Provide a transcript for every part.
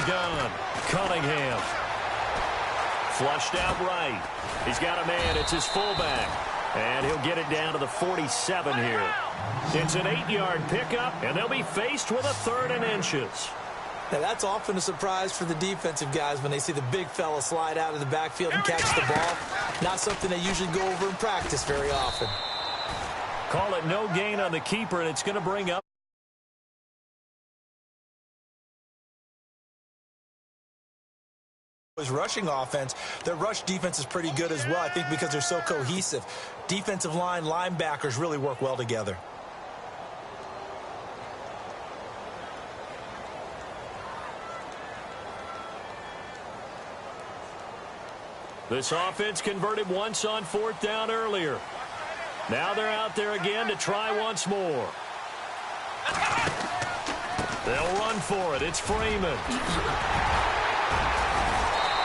the gun. Cunningham. Flushed out right. He's got a man. It's his fullback. And he'll get it down to the 47 here. It's an 8-yard pickup, and they'll be faced with a 3rd and inches. Now, that's often a surprise for the defensive guys when they see the big fella slide out of the backfield and catch the ball. Not something they usually go over in practice very often. Call it no gain on the keeper, and it's going to bring up rushing offense. Their rush defense is pretty good as well, I think, because they're so cohesive. Defensive line, linebackers really work well together. this offense converted once on 4th down earlier. Now they're out there again to try once more. They'll run for it. It's Freeman.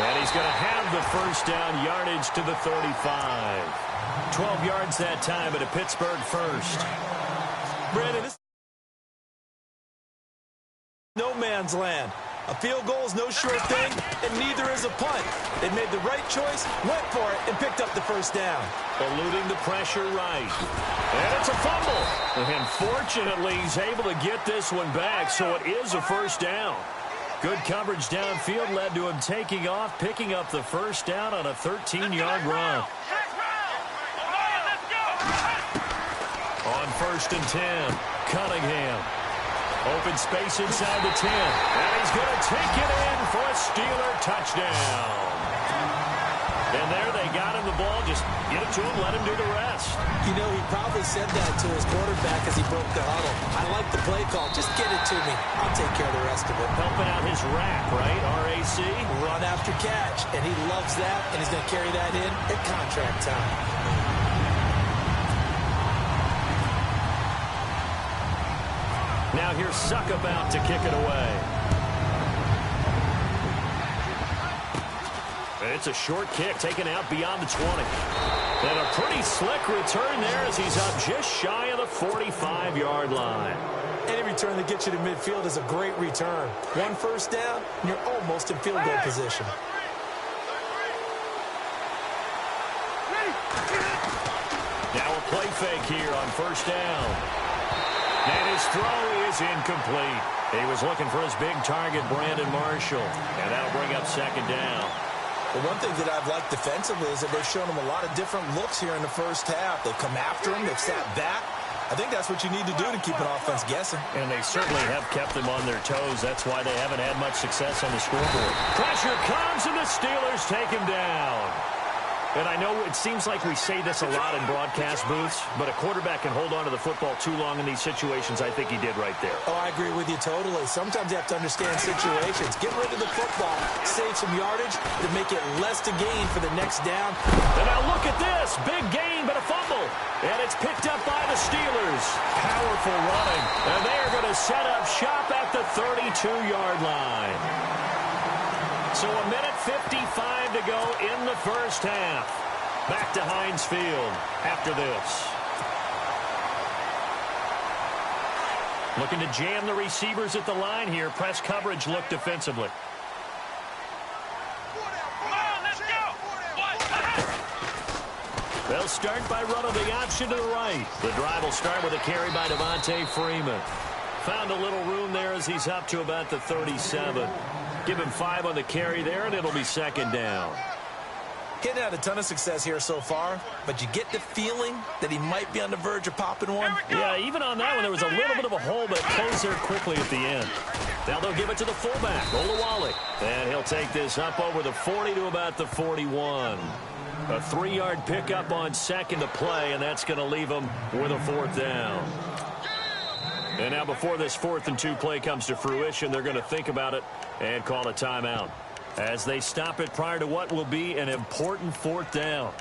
And he's going to have the 1st down, yardage to the 35. 12 yards that time at a Pittsburgh 1st. Brandon, this is no man's land. A field goal is no sure thing, and neither is a punt. They made the right choice, went for it, and picked up the 1st down. Eluding the pressure right. And it's a fumble. And fortunately, he's able to get this one back, so it is a 1st down. Good coverage downfield led to him taking off, picking up the 1st down on a 13-yard run. On 1st and 10, Cunningham. Open space inside the 10. And he's going to take it in for a Steeler touchdown. And there they got him the ball. Just get it to him, let him do the rest. You know, he probably said that to his quarterback as he broke the huddle. I like the play call. Just get it to me. I'll take care of the rest of it. Helping out his rack, right? RAC. Run after catch. And he loves that, and he's going to carry that in at contract time. Now here's Suck about to kick it away. It's a short kick taken out beyond the 20. And a pretty slick return there as he's up just shy of the 45-yard line. Any return that gets you to midfield is a great return. 1 1st down, and you're almost in field goal position. Now a play fake here on 1st down. And his throw is incomplete. He was looking for his big target, Brandon Marshall. And that'll bring up 2nd down. Well, one thing that I've liked defensively is that they've shown him a lot of different looks here in the 1st half. They've come after him. They've sat back. I think that's what you need to do to keep an offense guessing. And they certainly have kept them on their toes. That's why they haven't had much success on the scoreboard. Pressure comes, and the Steelers take him down. And I know it seems like we say this a lot in broadcast booths, but a quarterback can hold on to the football too long in these situations. I think he did right there. Oh, I agree with you totally. Sometimes you have to understand situations. Get rid of the football, save some yardage to make it less to gain for the next down. And now look at this. Big gain, but a fumble. And it's picked up by the Steelers. Powerful running. And they're going to set up shop at the 32-yard line. So a minute 55 to go in the 1st half. Back to Heinz Field after this. Looking to jam the receivers at the line here. Press coverage look defensively. They'll start by running the option to the right. The drive will start with a carry by Devontae Freeman. Found a little room there as he's up to about the 37. Give him 5 on the carry there, and it'll be 2nd down. Getting had a ton of success here so far, but you get the feeling that he might be on the verge of popping one. Yeah, even on that one, there was a little bit of a hole, but closed there quickly at the end. Now they'll give it to the fullback, Olawale. And he'll take this up over the 40 to about the 41. A 3-yard pickup on 2nd to play, and that's going to leave him with a 4th down. And now before this 4th and 2 play comes to fruition, they're going to think about it and call a timeout as they stop it prior to what will be an important 4th down.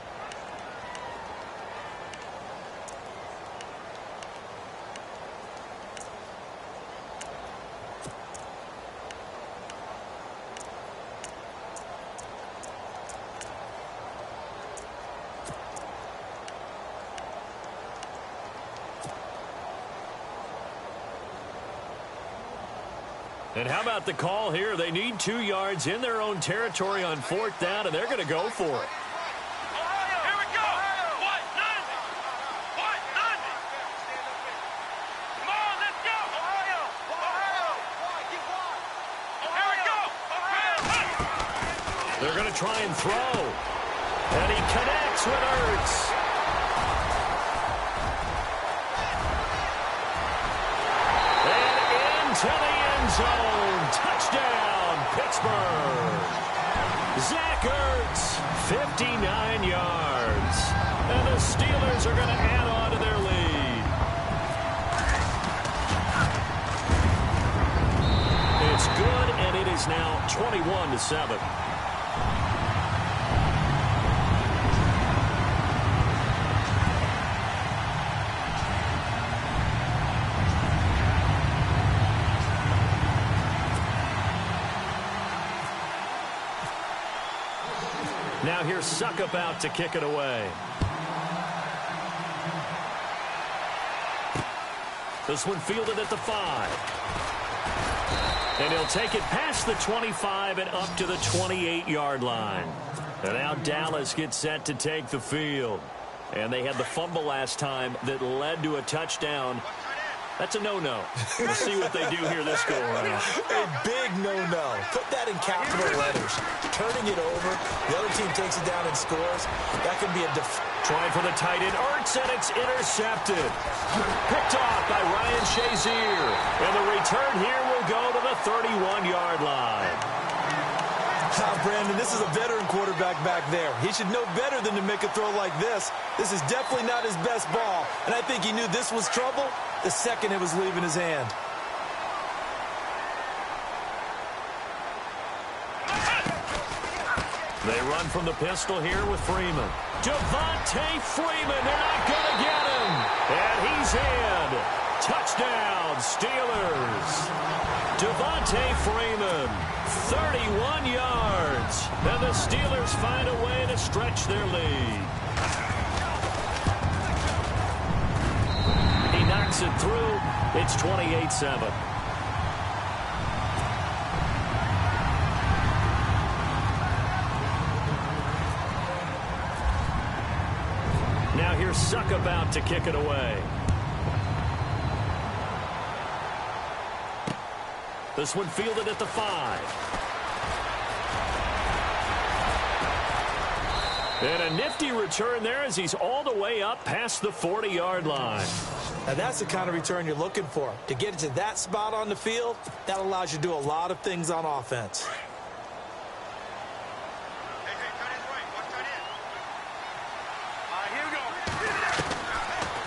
And how about the call here? They need 2 yards in their own territory on 4th down, and they're going to go for it. Here we go. What? Nothing. What? Nothing. Come on, let's go. Ohio. Here we go. They're going to try and throw. And he connects with Ertz. And into the end zone. Touchdown, Pittsburgh. Zach Ertz, 59 yards. And the Steelers are going to add on to their lead. It's good, and it is now 21-7. Now here's Suckup out to kick it away. This one fielded at the 5. And he'll take it past the 25 and up to the 28-yard line. And now Dallas gets set to take the field. And they had the fumble last time that led to a touchdown. That's a no-no. We'll see what they do here this go-around. A big no-no. Put that in capital letters. Turning it over. The other team takes it down and scores. That can be a trying for the tight end. Ertz, and it's intercepted. Picked off by Ryan Shazier. And the return here will go to the 31-yard line. Brandon, this is a veteran quarterback back there. He should know better than to make a throw like this. This is definitely not his best ball. And I think he knew this was trouble the second it was leaving his hand. They run from the pistol here with Freeman. Devontae Freeman, they're not going to get him. And he's in. Touchdown, Steelers. Devontae Freeman, 31 yards. And the Steelers find a way to stretch their lead. He knocks it through. It's 28-7. Now here's Suckup out to kick it away. This one fielded at the 5. And a nifty return there as he's all the way up past the 40-yard line. Now that's the kind of return you're looking for. To get it to that spot on the field, that allows you to do a lot of things on offense.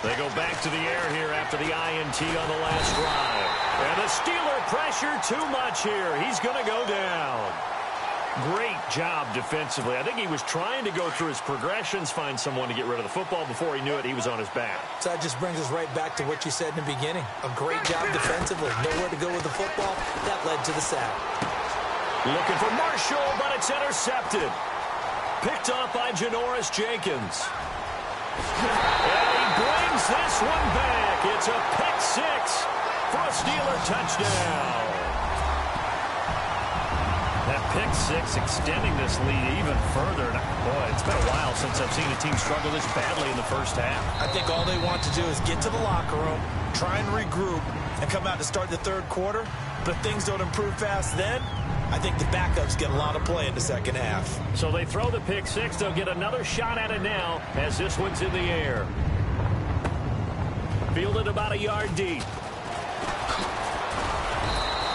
They go back to the air here after the INT on the last drive. And the Steeler pressure too much here. He's going to go down. Great job defensively. I think he was trying to go through his progressions, find someone to get rid of the football. Before he knew it, he was on his back. So that just brings us right back to what you said in the beginning. A great job defensively. Nowhere to go with the football. That led to the sack. Looking for Marshall, but it's intercepted. Picked off by Janoris Jenkins. And he brings this one back. It's a pick 6 for a Steeler touchdown. That pick 6 extending this lead even further. Boy, it's been a while since I've seen a team struggle this badly in the first half. I think all they want to do is get to the locker room, try and regroup, and come out to start the third quarter. But if things don't improve fast then, I think the backups get a lot of play in the second half. So they throw the pick 6. They'll get another shot at it now as this one's in the air. Fielded about a yard deep.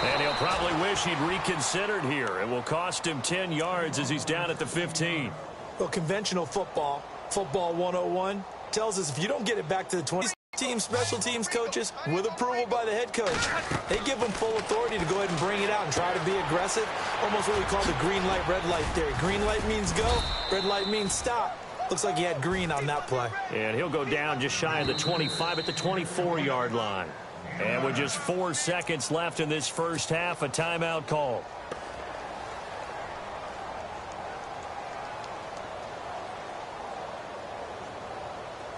And he'll probably wish he'd reconsidered here. It will cost him 10 yards as he's down at the 15. Well, conventional football 101, tells us if you don't get it back to the 20, special teams coaches, with approval by the head coach, they give them full authority to go ahead and bring it out and try to be aggressive. Almost what we call the green light, red light theory. Green light means go, red light means stop. Looks like he had green on that play. And he'll go down just shy of the 25 at the 24-yard line. And with just 4 seconds left in this first half, a timeout call.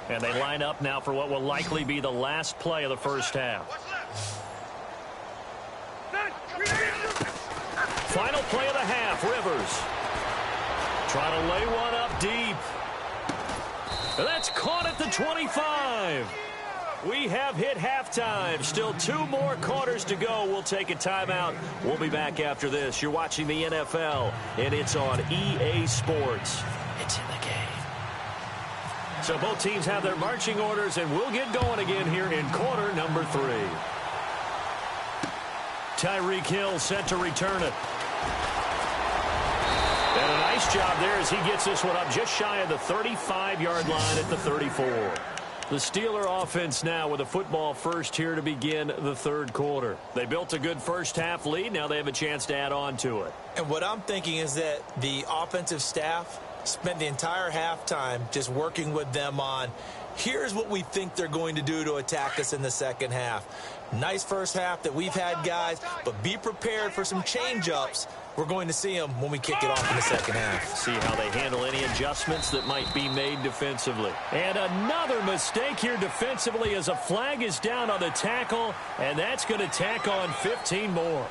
And they line up now for what will likely be the last play of the first half. play of the half. Rivers trying to lay one up deep. And that's caught at the 25. We have hit halftime. Still 2 more quarters to go. We'll take a timeout. We'll be back after this. You're watching the NFL, and it's on EA Sports. It's in the game. So both teams have their marching orders, and we'll get going again here in quarter number 3. Tyreek Hill set to return it. And a nice job there as he gets this one up just shy of the 35-yard line at the 34. The Steeler offense now with a football first here to begin the third quarter. They built a good first half lead. Now they have a chance to add on to it. And what I'm thinking is that the offensive staff spent the entire halftime just working with them on, here's what we think they're going to do to attack us in the second half. Nice first half that we've had, guys, but be prepared for some change-ups. We're going to see them when we kick it off in the second half. See how they handle any adjustments that might be made defensively. And another mistake here defensively as a flag is down on the tackle, and that's going to tack on 15 more.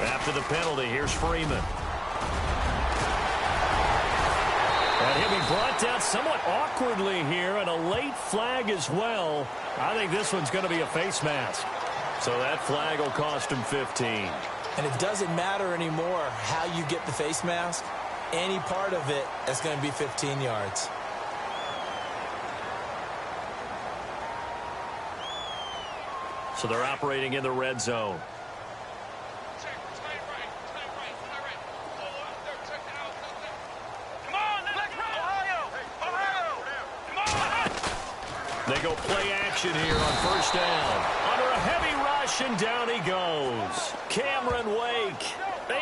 After the penalty, here's Freeman. And he'll be brought down somewhat awkwardly here, and a late flag as well. I think this one's going to be a face mask. So that flag will cost him 15. And it doesn't matter anymore how you get the face mask. Any part of it is going to be 15 yards. So they're operating in the red zone. They go play action here on first down. Under a heavy rush, and down he goes. Cameron Wake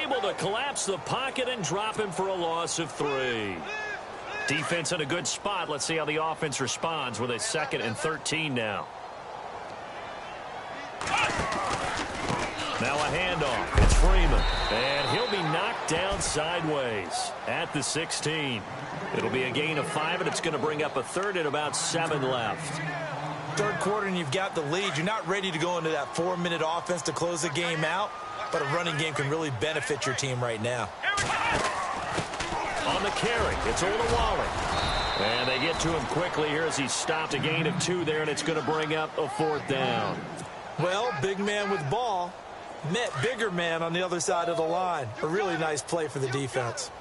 able to collapse the pocket and drop him for a loss of 3. Defense in a good spot. Let's see how the offense responds with a 2nd and 13 now. Now a handoff. It's Freeman. And he'll be knocked down sideways at the 16. It'll be a gain of 5, and it's going to bring up a 3rd and about 7 left. Third quarter, and you've got the lead. You're not ready to go into that 4-minute offense to close the game out, but a running game can really benefit your team right now. On the carry, it's Olawale. And they get to him quickly here as he stopped, a gain of 2 there, and it's going to bring up a 4th down. Well, big man with ball met bigger man on the other side of the line. A really nice play for the defense.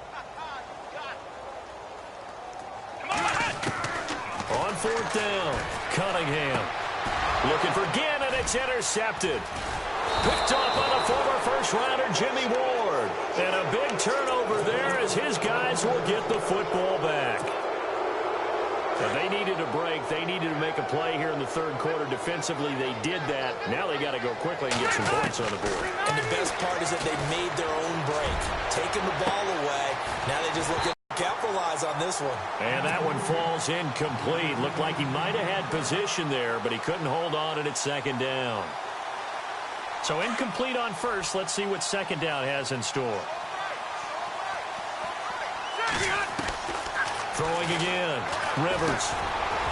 On 4th down, Cunningham looking for Ginn, and it's intercepted. Picked off by the former first-rounder Jimmy Ward. And a big turnover there as his guys will get the football back. Now they needed a break. They needed to make a play here in the third quarter. Defensively, they did that. Now they got to go quickly and get some points on the board. And the best part is that they made their own break. Taking the ball away. Now they just look at capitalize on this one. And that one falls incomplete. Looked like he might have had position there, but he couldn't hold on at its 2nd down. So incomplete on first. Let's see what 2nd down has in store. Throwing again. Rivers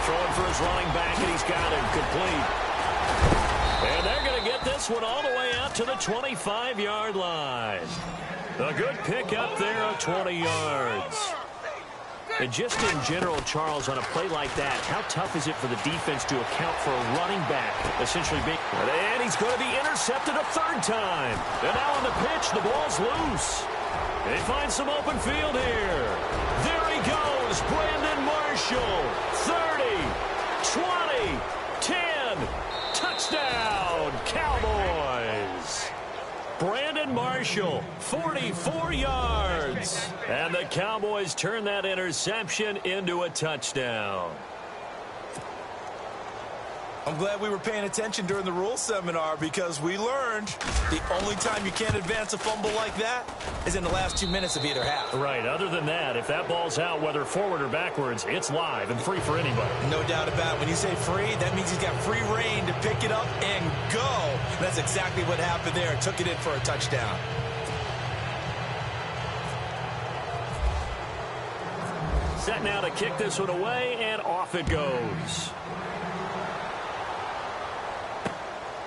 throwing for his running back, and he's got him complete. And they're going to get this one all the way out to the 25-yard line. A good pickup there of 20 yards. And just in general, Charles, on a play like that, how tough is it for the defense to account for a running back essentially being... And he's going to be intercepted a 3rd time. And now on the pitch, the ball's loose. They find some open field here. There he goes, Brandon Marshall. 30, 20, 10, touchdown, Cowboys. Brandon Marshall, 44 yards. And the Cowboys turn that interception into a touchdown. I'm glad we were paying attention during the rules seminar because we learned the only time you can't advance a fumble like that is in the last 2 minutes of either half. Right. Other than that, if that ball's out, whether forward or backwards, it's live and free for anybody. No doubt about it. When you say free, that means he's got free reign to pick it up and go. That's exactly what happened there. Took it in for a touchdown. set now to kick this one away, and off it goes.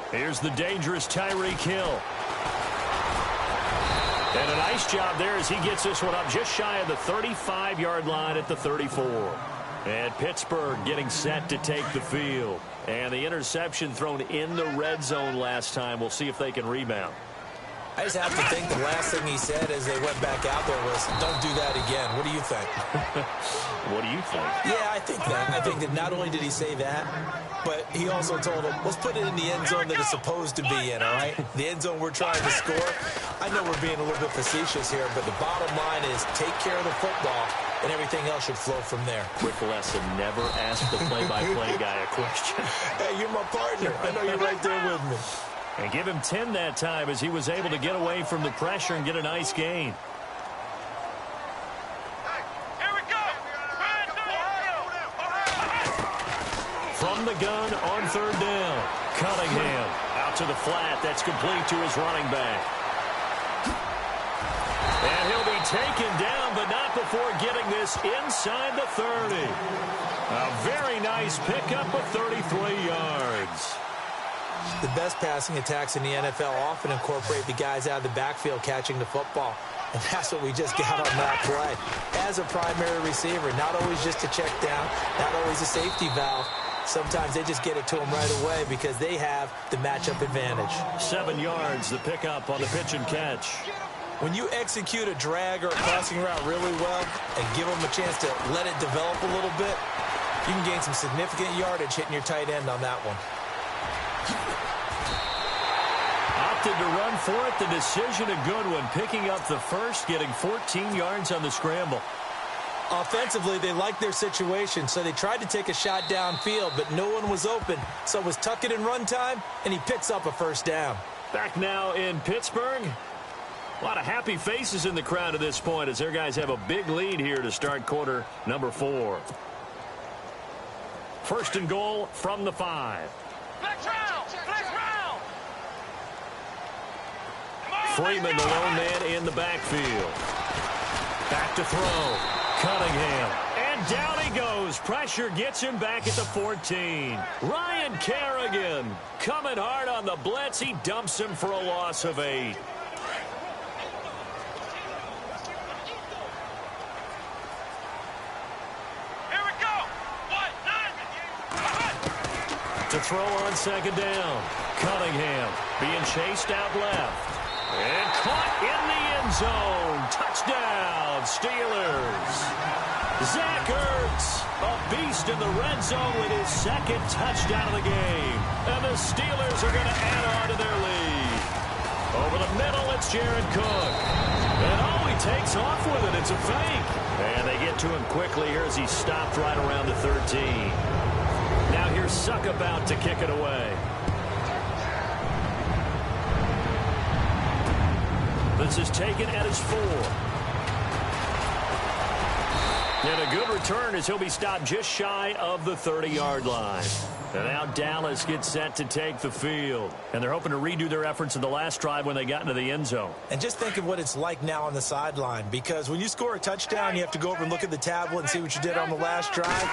Here's the dangerous Tyreek Hill. And a nice job there as he gets this one up just shy of the 35-yard line at the 34. And Pittsburgh getting set to take the field. And the interception thrown in the red zone last time. We'll see if they can rebound. I just have to think the last thing he said as they went back out there was, don't do that again. What do you think? What do you think? Yeah, I think that. I think that not only did he say that, but he also told him, let's put it in the end zone that it's supposed to be in, all right? The end zone we're trying to score. I know we're being a little bit facetious here, but the bottom line is take care of the football, and everything else should flow from there. Quick lesson, never ask the play-by-play guy a question. Hey, you're my partner. I know you're right there with me. And give him 10 that time as he was able to get away from the pressure and get a nice gain. Here we go. From the gun on third down. Cunningham out to the flat. That's complete to his running back. And he'll be taken down, but not before getting this inside the 30. A very nice pickup of 33 yards. The best passing attacks in the NFL often incorporate the guys out of the backfield catching the football. And that's what we just got on that play. As a primary receiver, not always just a check down, not always a safety valve. Sometimes they just get it to them right away because they have the matchup advantage. 7 yards, the pickup on the pitch and catch. When you execute a drag or a crossing route really well and give them a chance to let it develop a little bit, you can gain some significant yardage hitting your tight end on that one. Opted to run for it. The decision a good one. Picking up the first, getting 14 yards on the scramble. Offensively, they liked their situation, so they tried to take a shot downfield, but no one was open. So it was tuck it and run time, and he picks up a first down. Back now in Pittsburgh. A lot of happy faces in the crowd at this point as their guys have a big lead here to start quarter number 4. First and goal from the 5. Flex round. Flex round. Freeman, the lone man in the backfield. Back to throw. Cunningham. And down he goes. Pressure gets him back at the 14. Ryan Kerrigan coming hard on the blitz. He dumps him for a loss of 8. To throw on second down. Cunningham being chased out left. And caught in the end zone. Touchdown, Steelers. Zach Ertz, a beast in the red zone with his second touchdown of the game. And the Steelers are going to add on to their lead. Over the middle, it's Jared Cook. And oh, he takes off with it. It's a fake. And they get to him quickly here as he stopped right around the 13. Now here's Suck about to kick it away. This is taken at his 4. And a good return as he'll be stopped just shy of the 30-yard line. And now Dallas gets set to take the field. And they're hoping to redo their efforts in the last drive when they got into the end zone. And just think of what it's like now on the sideline. Because when you score a touchdown, you have to go over and look at the tablet and see what you did on the last drive.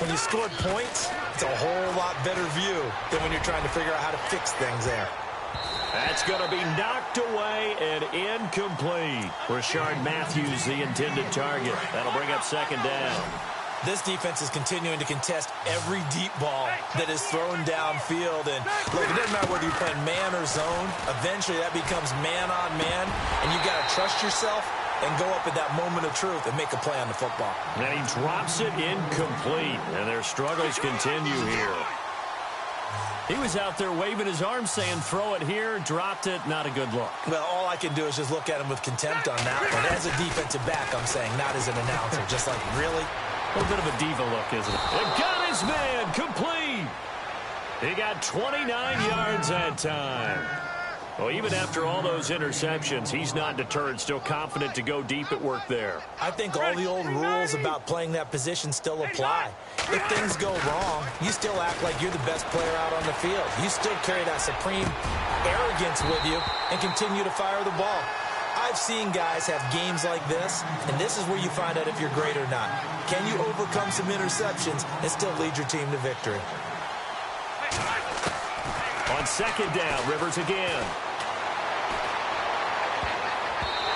When you scored points, it's a whole lot better view than when you're trying to figure out how to fix things there. That's going to be knocked away and incomplete. Rashard Matthews, the intended target. That'll bring up second down. This defense is continuing to contest every deep ball that is thrown downfield. And look, it doesn't matter whether you're playing man or zone. Eventually, that becomes man on man. And you've got to trust yourself and go up at that moment of truth and make a play on the football. And he drops it incomplete. And their struggles continue here. He was out there waving his arms saying, throw it here, dropped it, not a good look. Well, all I can do is just look at him with contempt on that one. As a defensive back, I'm saying, not as an announcer. Just like, really? A little bit of a diva look, isn't it? And got his man complete. He got 29 yards that time. Well, even after all those interceptions, he's not deterred, still confident to go deep at work there. I think all the old rules about playing that position still apply. If things go wrong, you still act like you're the best player out on the field. You still carry that supreme arrogance with you and continue to fire the ball. I I've seen guys have games like this, and this is where you find out if you're great or not. Can you overcome some interceptions and still lead your team to victory? On second down, Rivers again.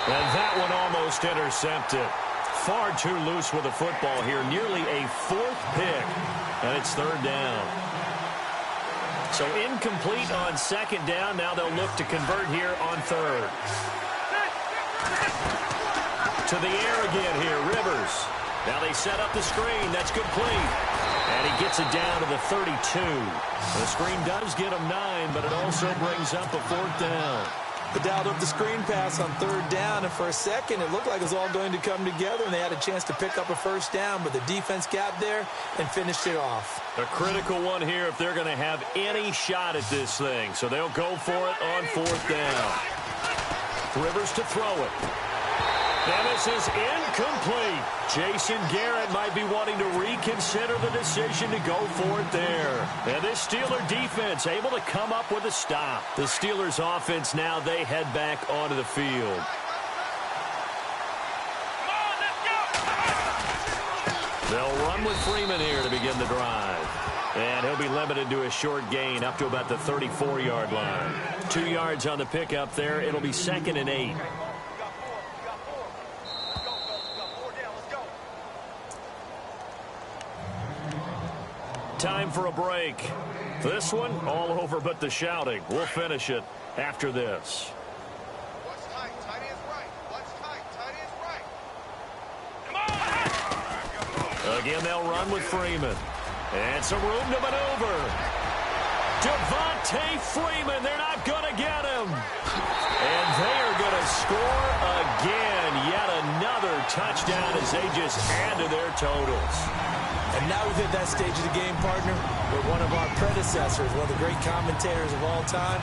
And that one almost intercepted. Far too loose with the football here. Nearly a fourth pick. And it's third down. So incomplete on second down. Now they'll look to convert here on third. To the air again here, Rivers. Now they set up the screen. That's complete. And he gets it down to the 32. The screen does get him 9, but it also brings up a fourth down. They dialed up the screen pass on third down, and for a second it looked like it was all going to come together, and they had a chance to pick up a first down, but the defense got there and finished it off. A critical one here if they're going to have any shot at this thing. So they'll go for it on fourth down. Rivers to throw it. And this is incomplete. Jason Garrett might be wanting to reconsider the decision to go for it there. And this Steeler defense able to come up with a stop. The Steelers offense now, they head back onto the field. They'll run with Freeman here to begin the drive. And he'll be limited to a short gain up to about the 34-yard line. 2 yards on the pickup there. It'll be 2nd and 8. Time for a break. This one all over but the shouting. We'll finish it after this. What's tight? Tight is right. What's tight? Tight is right. Come on! Again, they'll run with Freeman. And some room to maneuver. Devontae Freeman, they're not going to get him. And they are going to score again. Yet another touchdown as they just add to their totals. And now we've hit that stage of the game, partner, where one of our predecessors, one of the great commentators of all time,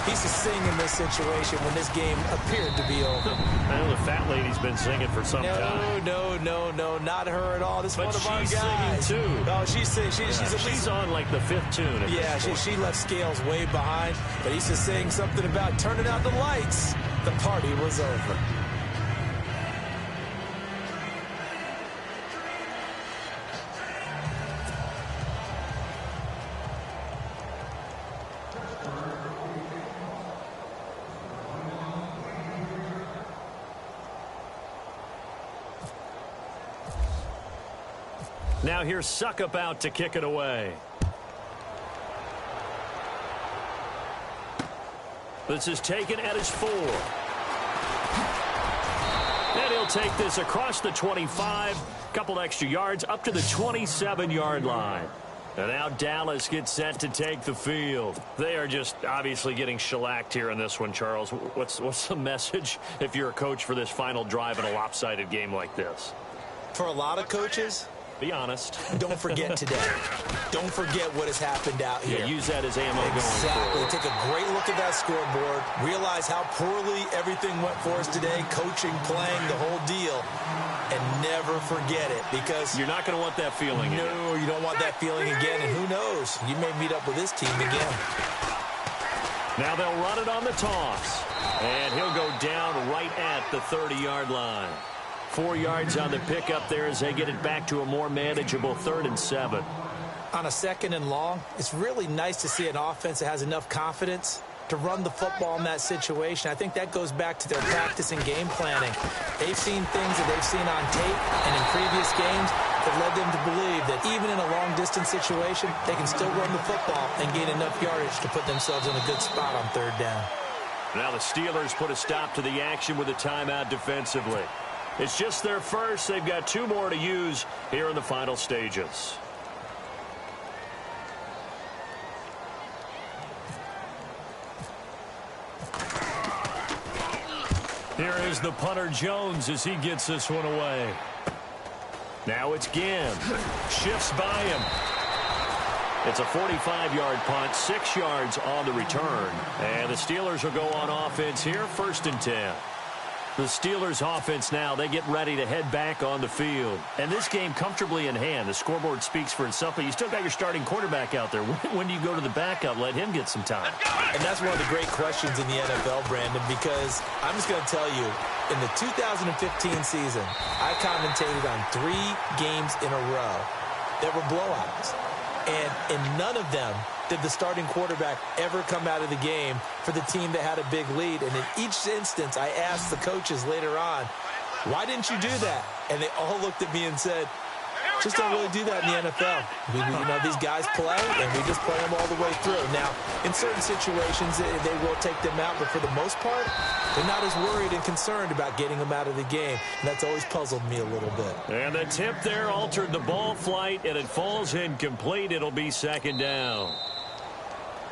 he used to sing in this situation when this game appeared to be over. I know the fat lady's been singing for some time. No, not her at all. This is one of our she's guys. singing too. Oh, she's singing. She's on like the 5th tune. Yeah, she left Scales way behind, but he used to sing something about turning out the lights. The party was over. Now here's Suckup out to kick it away. This is taken at his 4. And he'll take this across the 25. Couple extra yards up to the 27-yard line. And now Dallas gets set to take the field. They are just obviously getting shellacked here in this one, Charles. What's the message if you're a coach for this final drive in a lopsided game like this? For a lot of coaches, be honest. Don't forget today. Don't forget what has happened out here. Yeah, use that as ammo going forward. Take a great look at that scoreboard. Realize how poorly everything went for us today. Coaching, playing, the whole deal. And never forget it, because you're not going to want that feeling again. No, you don't want that feeling again. And who knows? You may meet up with this team again. Now they'll run it on the toss. And he'll go down right at the 30-yard line. 4 yards on the pickup there as they get it back to a more manageable 3rd and 7. On a 2nd and long, it's really nice to see an offense that has enough confidence to run the football in that situation. I think that goes back to their practice and game planning. They've seen things that they've seen on tape and in previous games that led them to believe that even in a long-distance situation, they can still run the football and gain enough yardage to put themselves in a good spot on 3rd down. Now the Steelers put a stop to the action with a timeout defensively. It's just their first. They've got 2 more to use here in the final stages. Here is the punter Jones as he gets this one away. Now it's Ginn. Shifts by him. It's a 45-yard punt, 6 yards on the return. And the Steelers will go on offense here, 1st and 10. The Steelers offense now, they get ready to head back on the field. And this game comfortably in hand. The scoreboard speaks for itself, but you still got your starting quarterback out there. When do you go to the backup? Let him get some time. And that's one of the great questions in the NFL, Brandon, because I'm just going to tell you, in the 2015 season, I commentated on 3 games in a row that were blowouts. And in none of them did the starting quarterback ever come out of the game for the team that had a big lead. And in each instance, I asked the coaches later on, why didn't you do that? And they all looked at me and said, just don't really do that in the NFL. These guys play, and we just play them all the way through. Now, in certain situations, they will take them out, but for the most part, they're not as worried and concerned about getting them out of the game. And that's always puzzled me a little bit. And the tip there altered the ball flight, and it falls incomplete. It'll be second down.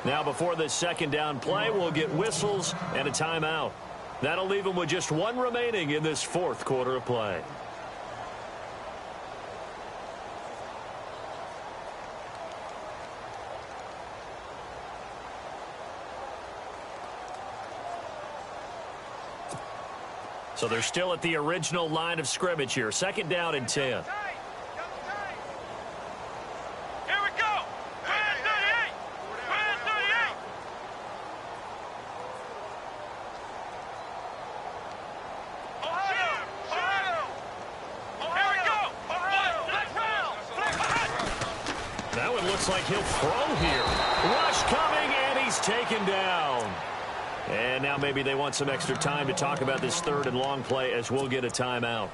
Now, before this second down play, we'll get whistles and a timeout. That'll leave them with just 1 remaining in this fourth quarter of play. So they're still at the original line of scrimmage here. Second down and 10. Here we go. Brand 38. Brand 38. Ohio. Here we go. Flex round. That one looks like he'll throw here. Rush coming, and he's taken down. And now maybe they want some extra time to talk about this third and long play as we'll get a timeout.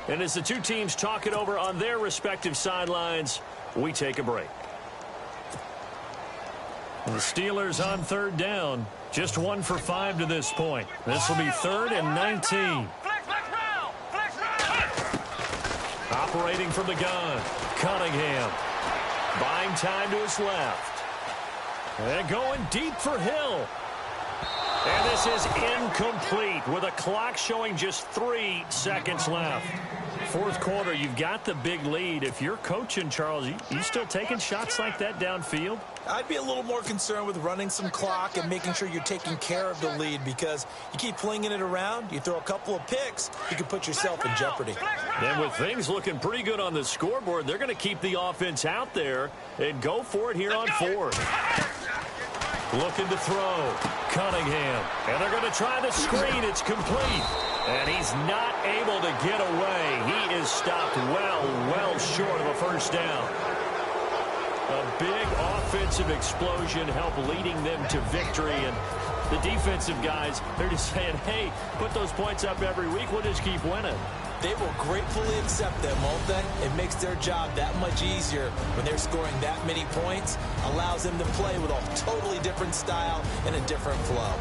And as the two teams talk it over on their respective sidelines, we take a break. The Steelers on third down. Just 1 for 5 to this point. This will be 3rd and 19. Operating from the gun. Cunningham. Buying time to his left. And going deep for Hill. And this is incomplete with a clock showing just 3 seconds left. Fourth quarter, you've got the big lead. If you're coaching, Charles, you still taking shots like that downfield? I'd be a little more concerned with running some clock and making sure you're taking care of the lead, because you keep flinging it around, you throw a couple of picks, you can put yourself in jeopardy. And with things looking pretty good on the scoreboard, they're going to keep the offense out there and go for it here on 4th. Looking to throw. Cunningham. And they're going to try the screen. It's complete. And he's not able to get away. He is stopped well short of a first down. A big offensive explosion helped leading them to victory. And the defensive guys, they're just saying, hey, put those points up every week. We'll just keep winning. They will gratefully accept them, won't they? It makes their job that much easier when they're scoring that many points. Allows them to play with a totally different style and a different flow.